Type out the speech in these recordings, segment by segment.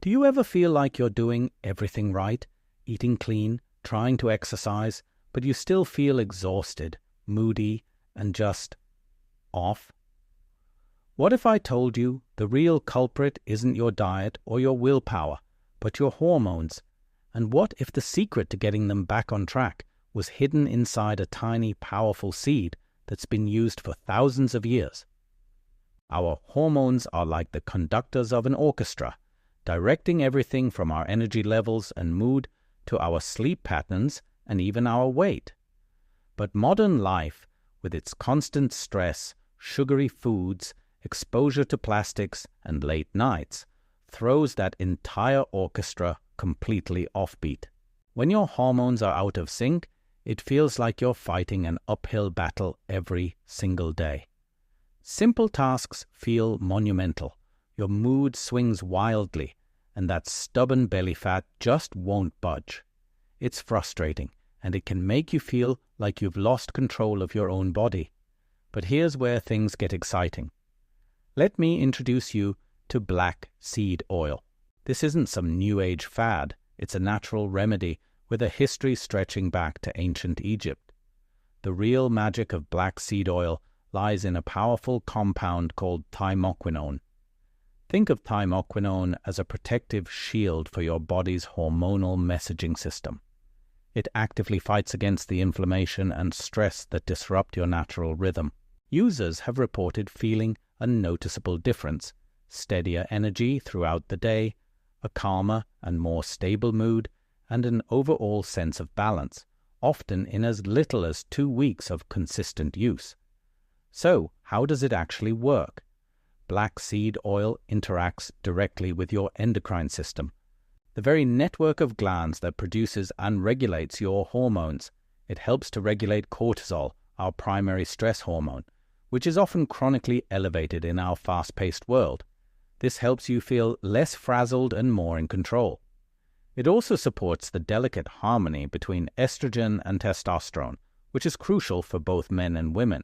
Do you ever feel like you're doing everything right, eating clean, trying to exercise, but you still feel exhausted, moody, and just off? What if I told you the real culprit isn't your diet or your willpower, but your hormones? And what if the secret to getting them back on track was hidden inside a tiny, powerful seed that's been used for thousands of years? Our hormones are like the conductors of an orchestra, directing everything from our energy levels and mood to our sleep patterns and even our weight. But modern life, with its constant stress, sugary foods, exposure to plastics, and late nights, throws that entire orchestra completely offbeat. When your hormones are out of sync, it feels like you're fighting an uphill battle every single day. Simple tasks feel monumental, your mood swings wildly, and that stubborn belly fat just won't budge. It's frustrating, and it can make you feel like you've lost control of your own body. But here's where things get exciting. Let me introduce you to black seed oil. This isn't some new age fad, it's a natural remedy with a history stretching back to ancient Egypt. The real magic of black seed oil lies in a powerful compound called thymoquinone. Think of thymoquinone as a protective shield for your body's hormonal messaging system. It actively fights against the inflammation and stress that disrupt your natural rhythm. Users have reported feeling a noticeable difference, steadier energy throughout the day, a calmer and more stable mood, and an overall sense of balance, often in as little as 2 weeks of consistent use. So, how does it actually work? Black seed oil interacts directly with your endocrine system, the very network of glands that produces and regulates your hormones. It helps to regulate cortisol, our primary stress hormone, which is often chronically elevated in our fast-paced world. This helps you feel less frazzled and more in control. It also supports the delicate harmony between estrogen and testosterone, which is crucial for both men and women.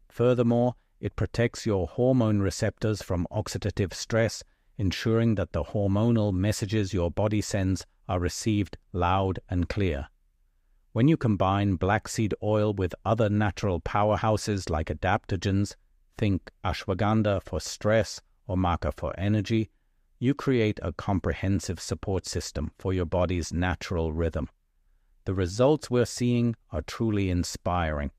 Furthermore, it protects your hormone receptors from oxidative stress, ensuring that the hormonal messages your body sends are received loud and clear. When you combine black seed oil with other natural powerhouses like adaptogens, think ashwagandha for stress or maca for energy, you create a comprehensive support system for your body's natural rhythm. The results we're seeing are truly inspiring.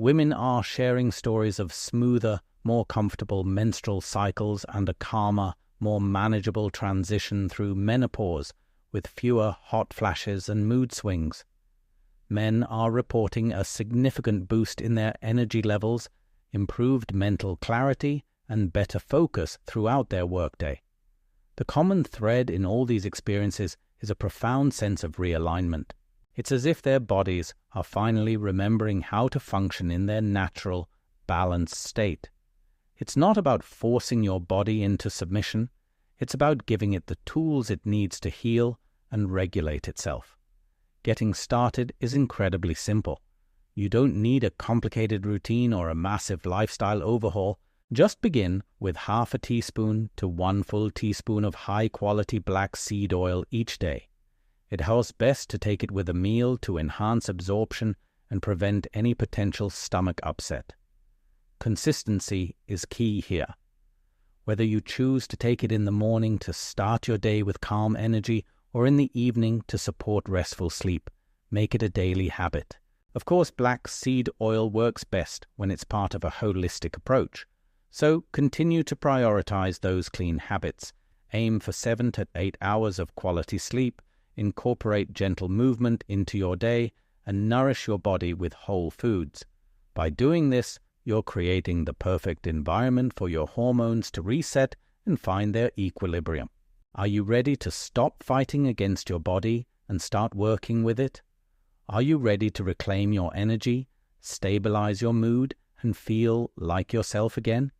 Women are sharing stories of smoother, more comfortable menstrual cycles and a calmer, more manageable transition through menopause with fewer hot flashes and mood swings. Men are reporting a significant boost in their energy levels, improved mental clarity, and better focus throughout their workday. The common thread in all these experiences is a profound sense of realignment. It's as if their bodies are finally remembering how to function in their natural, balanced state. It's not about forcing your body into submission. It's about giving it the tools it needs to heal and regulate itself. Getting started is incredibly simple. You don't need a complicated routine or a massive lifestyle overhaul. Just begin with half a teaspoon to 1 full teaspoon of high-quality black seed oil each day. It helps best to take it with a meal to enhance absorption and prevent any potential stomach upset. Consistency is key here. Whether you choose to take it in the morning to start your day with calm energy or in the evening to support restful sleep, make it a daily habit. Of course, black seed oil works best when it's part of a holistic approach. So continue to prioritize those clean habits. Aim for 7 to 8 hours of quality sleep, incorporate gentle movement into your day, and nourish your body with whole foods. By doing this, you're creating the perfect environment for your hormones to reset and find their equilibrium. Are you ready to stop fighting against your body and start working with it? Are you ready to reclaim your energy, stabilize your mood, and feel like yourself again?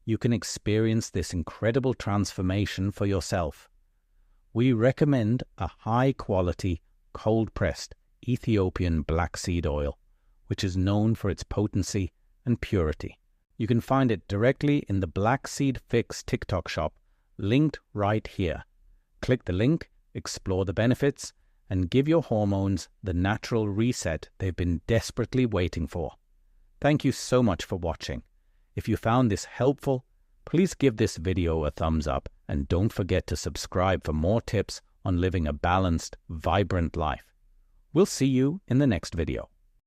You can experience this incredible transformation for yourself. We recommend a high-quality, cold-pressed Ethiopian black seed oil, which is known for its potency and purity. You can find it directly in the Black Seed Fix TikTok shop, linked right here. Click the link, explore the benefits, and give your hormones the natural reset they've been desperately waiting for. Thank you so much for watching. If you found this helpful, please give this video a thumbs up and don't forget to subscribe for more tips on living a balanced, vibrant life. We'll see you in the next video.